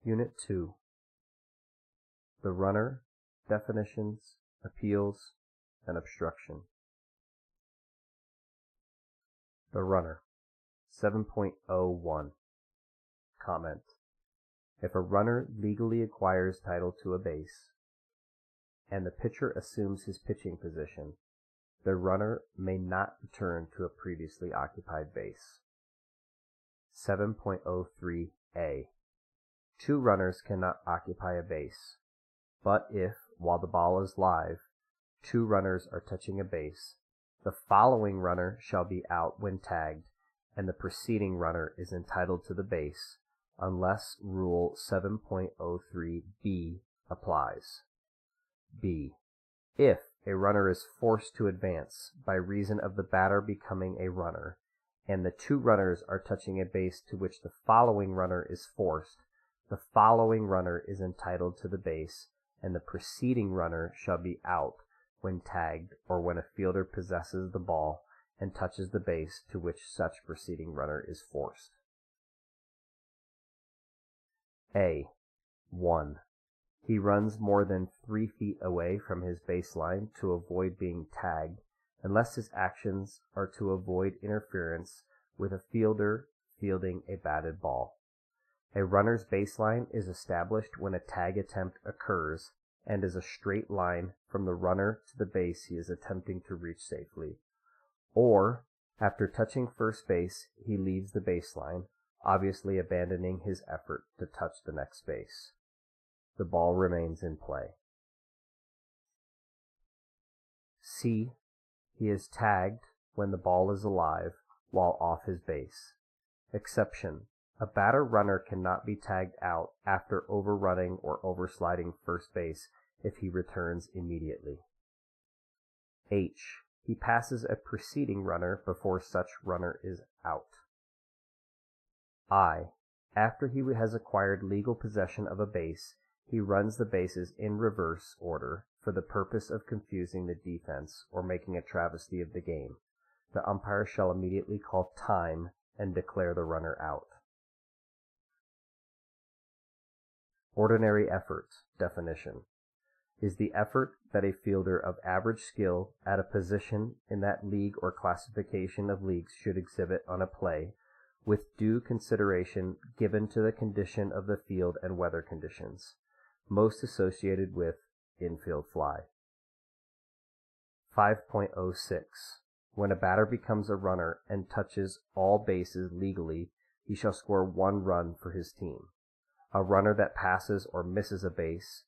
Unit 2. The runner, definitions, appeals, and obstruction. The runner. 7.01. Comment. If a runner legally acquires title to a base, and the pitcher assumes his pitching position, the runner may not return to a previously occupied base. 7.03a. Two runners cannot occupy a base, but if, while the ball is live, two runners are touching a base, the following runner shall be out when tagged, and the preceding runner is entitled to the base, unless Rule 7.03b applies. B. If a runner is forced to advance by reason of the batter becoming a runner, and the two runners are touching a base to which the following runner is forced, the following runner is entitled to the base, and the preceding runner shall be out when tagged or when a fielder possesses the ball and touches the base to which such preceding runner is forced. A. 1. He runs more than 3 feet away from his baseline to avoid being tagged, unless his actions are to avoid interference with a fielder fielding a batted ball. A runner's baseline is established when a tag attempt occurs and is a straight line from the runner to the base he is attempting to reach safely. Or, after touching first base, he leaves the baseline, obviously abandoning his effort to touch the next base. The ball remains in play. C. He is tagged when the ball is alive while off his base. Exception. A batter runner cannot be tagged out after overrunning or oversliding first base if he returns immediately. H. He passes a preceding runner before such runner is out. I. After he has acquired legal possession of a base, he runs the bases in reverse order for the purpose of confusing the defense or making a travesty of the game. The umpire shall immediately call time and declare the runner out. Ordinary effort definition is the effort that a fielder of average skill at a position in that league or classification of leagues should exhibit on a play, with due consideration given to the condition of the field and weather conditions, most associated with infield fly. 5.06. When a batter becomes a runner and touches all bases legally, he shall score 1 run for his team. A runner that passes or misses a base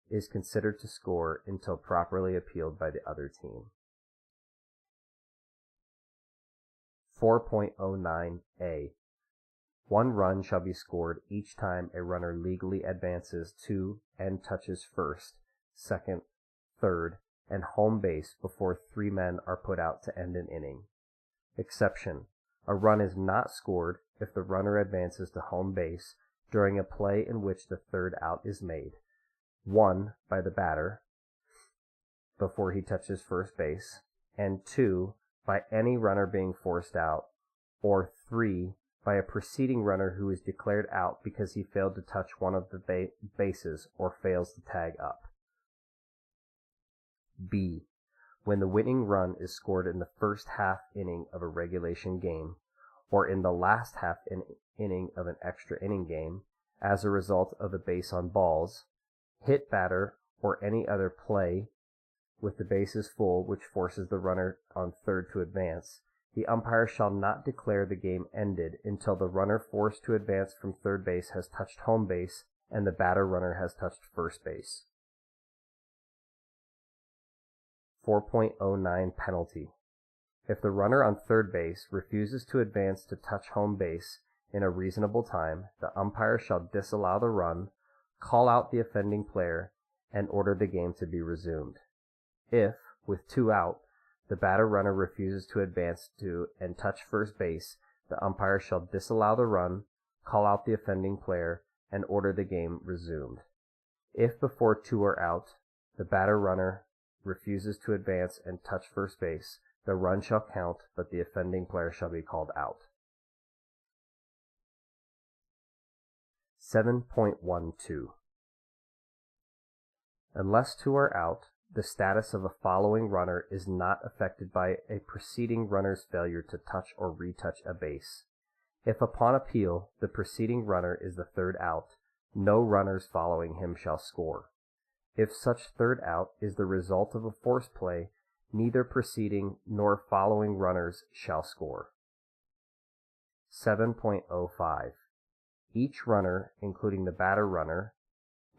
is considered to score until properly appealed by the other team. 4.09a. 1 run shall be scored each time a runner legally advances to and touches first, second, third, and home base before 3 men are put out to end an inning. Exception. A run is not scored if the runner advances to home base during a play in which the third out is made, 1 by the batter before he touches first base, and 2 by any runner being forced out, or 3 by a preceding runner who is declared out because he failed to touch one of the bases or fails to tag up. B. When the winning run is scored in the first half inning of a regulation game, or in the last half inning of an extra inning game, as a result of a base on balls, hit batter, or any other play with the bases full which forces the runner on third to advance, the umpire shall not declare the game ended until the runner forced to advance from third base has touched home base and the batter runner has touched first base. 4.09 Penalty. If the runner on third base refuses to advance to touch home base in a reasonable time, the umpire shall disallow the run, call out the offending player, and order the game to be resumed. If, with 2 out, the batter runner refuses to advance to and touch first base, the umpire shall disallow the run, call out the offending player, and order the game resumed. If before 2 are out, the batter runner refuses to advance and touch first base, the run shall count, but the offending player shall be called out. 7.12. Unless two are out, the status of a following runner is not affected by a preceding runner's failure to touch or retouch a base. If upon appeal the preceding runner is the third out, no runners following him shall score. If such third out is the result of a force play, neither preceding nor following runners shall score. 7.05. Each runner, including the batter runner,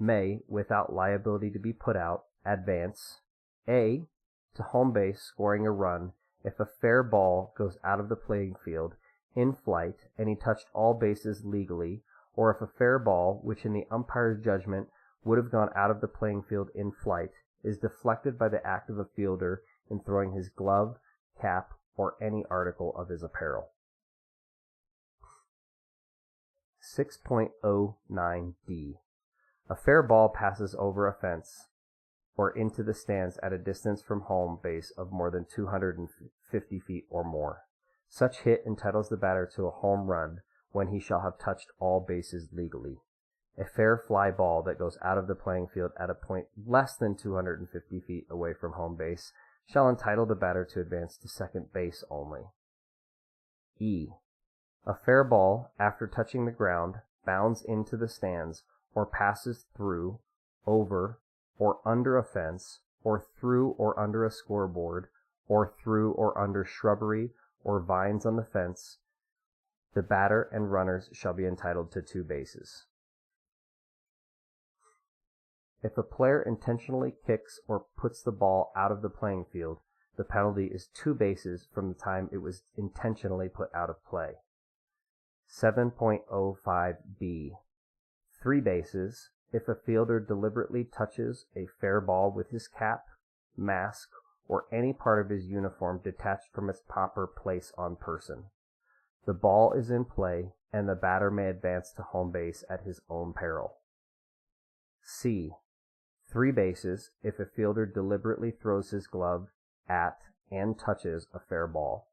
may, without liability to be put out, advance A. to home base scoring a run if a fair ball goes out of the playing field in flight and he touched all bases legally, or if a fair ball, which in the umpire's judgment would have gone out of the playing field in flight, is deflected by the act of a fielder in throwing his glove, cap, or any article of his apparel. 6.09d. A fair ball passes over a fence or into the stands at a distance from home base of more than 250 feet or more. Such hit entitles the batter to a home run when he shall have touched all bases legally. A fair fly ball that goes out of the playing field at a point less than 250 feet away from home base shall entitle the batter to advance to second base only. E. A fair ball, after touching the ground, bounds into the stands or passes through, over, or under a fence, or through or under a scoreboard, or through or under shrubbery or vines on the fence, the batter and runners shall be entitled to 2 bases. If a player intentionally kicks or puts the ball out of the playing field, the penalty is 2 bases from the time it was intentionally put out of play. 7.05b. 3 bases if a fielder deliberately touches a fair ball with his cap, mask, or any part of his uniform detached from its proper place on person. The ball is in play, and the batter may advance to home base at his own peril. C. 3 bases if a fielder deliberately throws his glove at and touches a fair ball.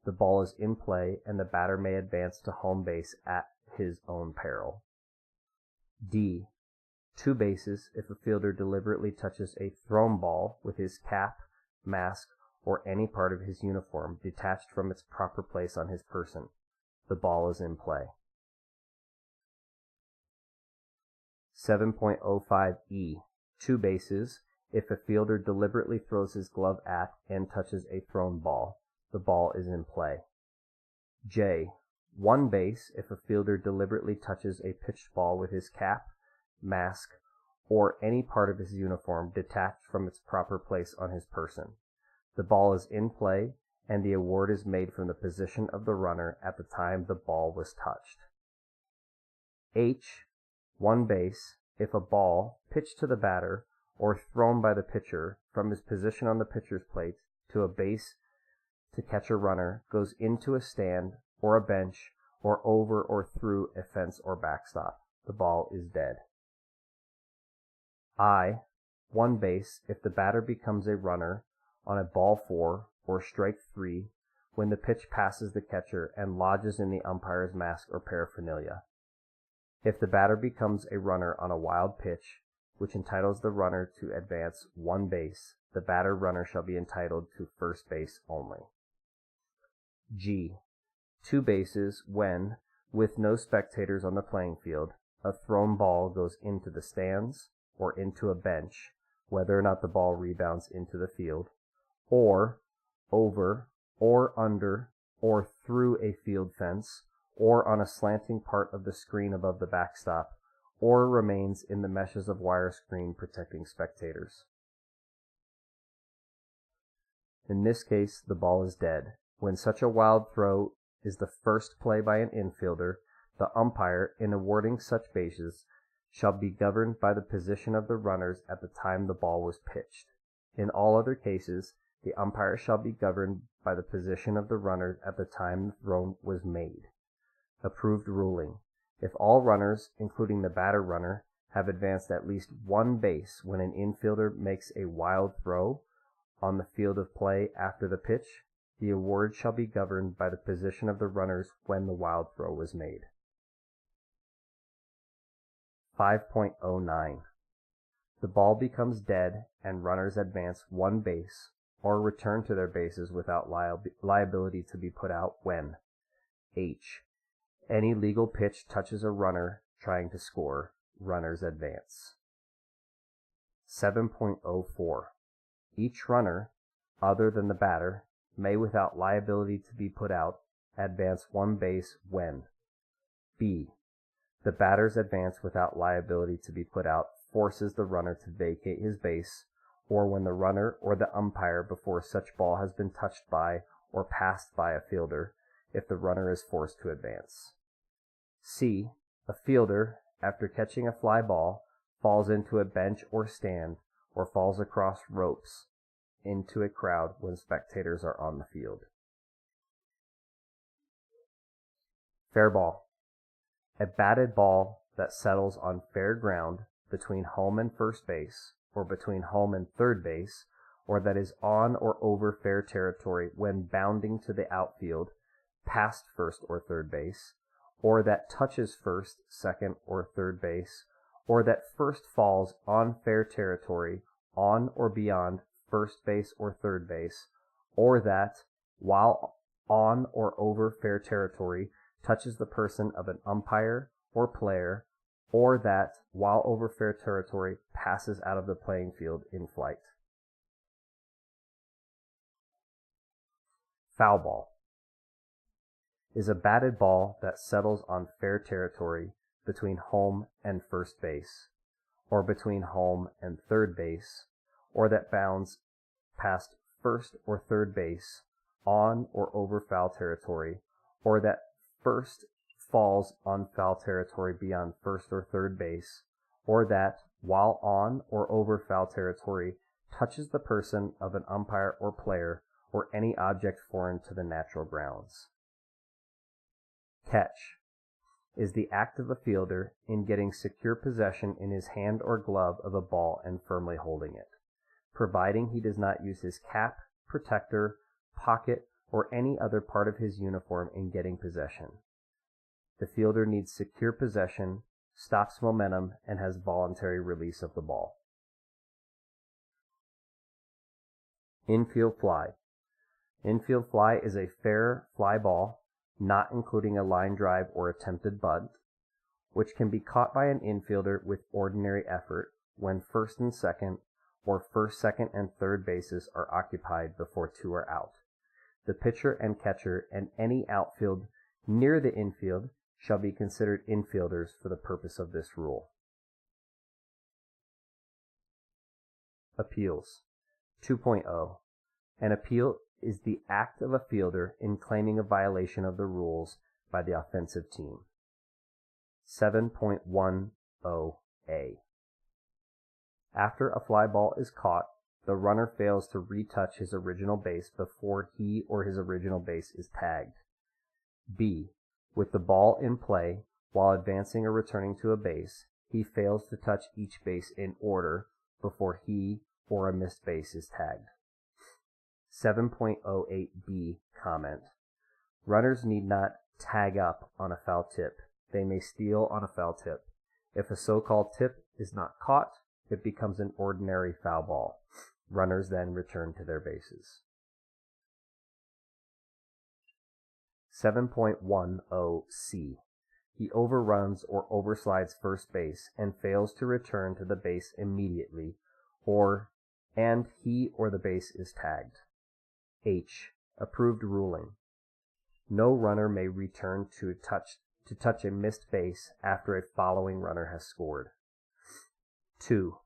The ball is in play, and the batter may advance to home base at his own peril. D. 2 bases if a fielder deliberately touches a thrown ball with his cap, mask, or any part of his uniform detached from its proper place on his person. The ball is in play. 7.05e. 2 bases if a fielder deliberately throws his glove at and touches a thrown ball. The ball is in play. J. 1 base if a fielder deliberately touches a pitched ball with his cap, mask, or any part of his uniform detached from its proper place on his person. The ball is in play, and the award is made from the position of the runner at the time the ball was touched. H. 1 base if a ball pitched to the batter or thrown by the pitcher from his position on the pitcher's plate to a base to catch a runner goes into a stand or a bench or over or through a fence or backstop. The ball is dead. I. 1 base if the batter becomes a runner on a ball 4 or strike 3 when the pitch passes the catcher and lodges in the umpire's mask or paraphernalia. If the batter becomes a runner on a wild pitch, which entitles the runner to advance 1 base, the batter runner shall be entitled to first base only. G. 2 bases when, with no spectators on the playing field, a thrown ball goes into the stands or into a bench, whether or not the ball rebounds into the field, or over, or under, or through a field fence, or on a slanting part of the screen above the backstop, or remains in the meshes of wire screen protecting spectators. In this case, the ball is dead. When such a wild throw is the first play by an infielder, the umpire, in awarding such bases, shall be governed by the position of the runners at the time the ball was pitched. In all other cases, the umpire shall be governed by the position of the runners at the time the throw was made. Approved ruling. If all runners, including the batter runner, have advanced at least 1 base when an infielder makes a wild throw on the field of play after the pitch, the award shall be governed by the position of the runners when the wild throw was made. 5.09. The ball becomes dead and runners advance one base or return to their bases without liability to be put out when H. Any legal pitch touches a runner trying to score, runners advance. 7.04. Each runner, other than the batter, may without liability to be put out, advance one base when B. The batter's advance without liability to be put out forces the runner to vacate his base, or when the runner or the umpire before such ball has been touched by or passed by a fielder, if the runner is forced to advance. C. A fielder, after catching a fly ball, falls into a bench or stand, or falls across ropes into a crowd when spectators are on the field. Fair ball. A batted ball that settles on fair ground between home and first base, or between home and third base, or that is on or over fair territory when bounding to the outfield, past first or third base, or that touches first, second, or third base, or that first falls on fair territory on or beyond first base or third base, or that, while on or over fair territory, touches the person of an umpire or player, or that, while over fair territory, passes out of the playing field in flight. Foul ball is a batted ball that settles on fair territory between home and first base, or between home and third base, or that bounds past first or third base on or over foul territory, or that first falls on foul territory beyond first or third base, or that, while on or over foul territory, touches the person of an umpire or player, or any object foreign to the natural grounds. Catch is the act of a fielder in getting secure possession in his hand or glove of a ball and firmly holding it, providing he does not use his cap, protector, pocket, or any other part of his uniform in getting possession. The fielder needs secure possession, stops momentum, and has voluntary release of the ball. Infield fly. Infield fly is a fair fly ball, not including a line drive or attempted bunt, which can be caught by an infielder with ordinary effort when first and second, or first, second, and third bases are occupied before two are out. The pitcher and catcher and any outfield near the infield shall be considered infielders for the purpose of this rule. Appeals. 2.0. An appeal is the act of a fielder in claiming a violation of the rules by the offensive team. 7.10a. After a fly ball is caught, the runner fails to retouch his original base before he or his original base is tagged. B. With the ball in play, while advancing or returning to a base, he fails to touch each base in order before he or a missed base is tagged. 7.08b. Comment. Runners need not tag up on a foul tip. They may steal on a foul tip. If a so-called tip is not caught, it becomes an ordinary foul ball. Runners then return to their bases. 7.10c. He overruns or overslides first base and fails to return to the base immediately, and he or the base is tagged. H. Approved ruling. No runner may return to touch a missed base after a following runner has scored. 2.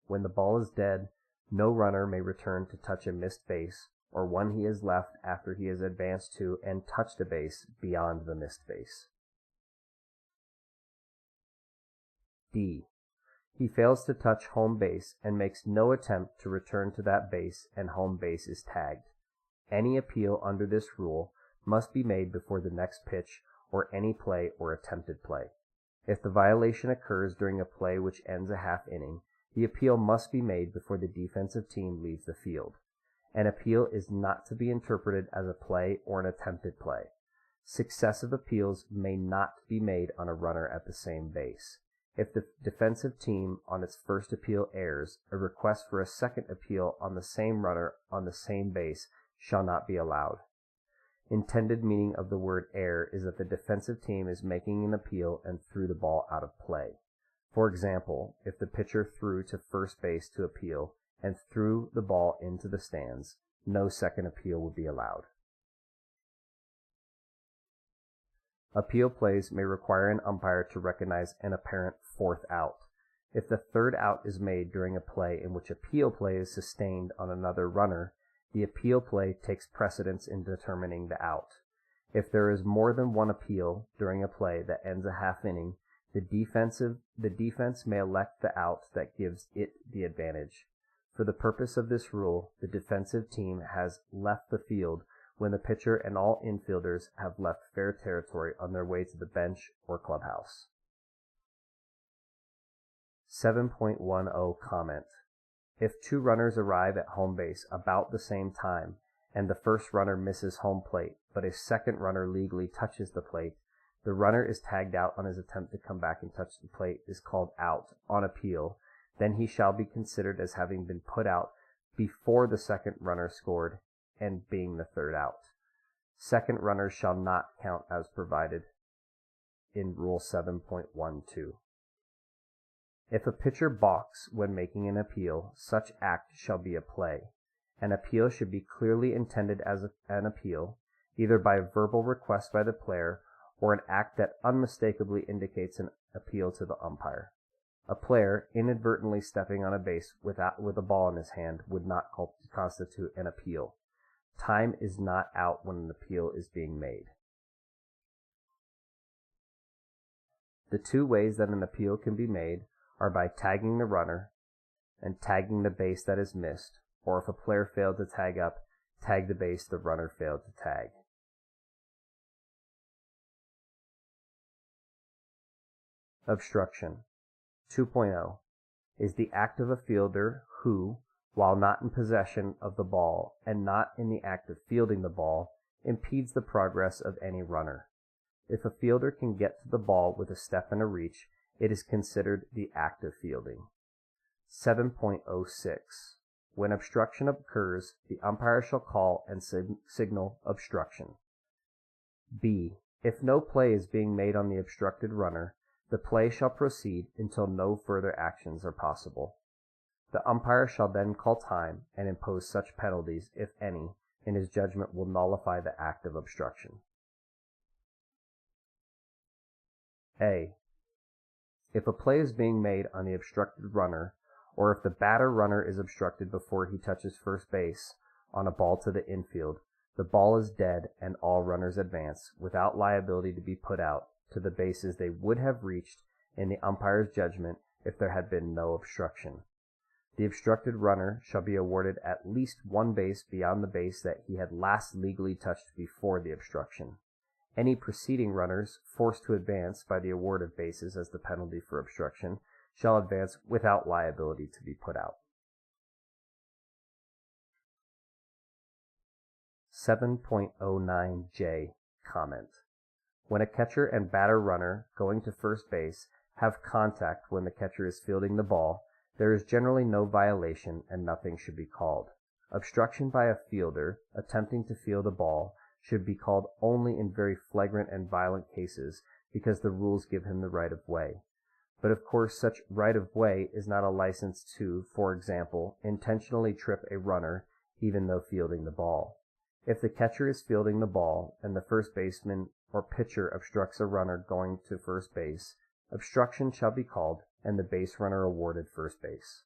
When the ball is dead, no runner may return to touch a missed base or one he has left after he has advanced to and touched a base beyond the missed base. D. He fails to touch home base and makes no attempt to return to that base and home base is tagged. Any appeal under this rule must be made before the next pitch or any play or attempted play. If the violation occurs during a play which ends a half inning, the appeal must be made before the defensive team leaves the field. An appeal is not to be interpreted as a play or an attempted play. Successive appeals may not be made on a runner at the same base. If the defensive team on its first appeal errs, a request for a second appeal on the same runner on the same base shall not be allowed. Intended meaning of the word err is that the defensive team is making an appeal and threw the ball out of play. For example, if the pitcher threw to first base to appeal and threw the ball into the stands, no second appeal would be allowed. Appeal plays may require an umpire to recognize an apparent fourth out. If the third out is made during a play in which appeal play is sustained on another runner, the appeal play takes precedence in determining the out. If there is more than one appeal during a play that ends a half inning, the defense may elect the out that gives it the advantage. For the purpose of this rule, the defensive team has left the field when the pitcher and all infielders have left fair territory on their way to the bench or clubhouse. 7.10 Comment. If two runners arrive at home base about the same time and the first runner misses home plate, but a second runner legally touches the plate, the runner is tagged out on his attempt to come back and touch the plate is called out on appeal, then he shall be considered as having been put out before the second runner scored and being the third out. Second runners shall not count as provided in Rule 7.12. If a pitcher balks when making an appeal, such act shall be a play. An appeal should be clearly intended as an appeal, either by verbal request by the player or an act that unmistakably indicates an appeal to the umpire. A player inadvertently stepping on a base with a ball in his hand would not constitute an appeal. Time is not out when an appeal is being made. The two ways that an appeal can be made are by tagging the runner and tagging the base that is missed, or if a player failed to tag up, tag the base the runner failed to tag. Obstruction 2.0 is the act of a fielder who, while not in possession of the ball and not in the act of fielding the ball, impedes the progress of any runner. If a fielder can get to the ball with a step and a reach, it is considered the act of fielding. 7.06 When obstruction occurs, the umpire shall call and signal obstruction. B. If no play is being made on the obstructed runner, the play shall proceed until no further actions are possible. The umpire shall then call time and impose such penalties, if any, in his judgment will nullify the act of obstruction. A. If a play is being made on the obstructed runner, or if the batter runner is obstructed before he touches first base on a ball to the infield, the ball is dead and all runners advance, without liability to be put out, to the bases they would have reached in the umpire's judgment if there had been no obstruction. The obstructed runner shall be awarded at least one base beyond the base that he had last legally touched before the obstruction. Any preceding runners forced to advance by the award of bases as the penalty for obstruction shall advance without liability to be put out. 7.09J Comment. When a catcher and batter runner going to first base have contact when the catcher is fielding the ball, there is generally no violation and nothing should be called. Obstruction by a fielder attempting to field a ball should be called only in very flagrant and violent cases because the rules give him the right of way. But of course such right of way is not a license to, for example, intentionally trip a runner even though fielding the ball. If the catcher is fielding the ball and the first baseman or pitcher obstructs a runner going to first base, obstruction shall be called and the base runner awarded first base.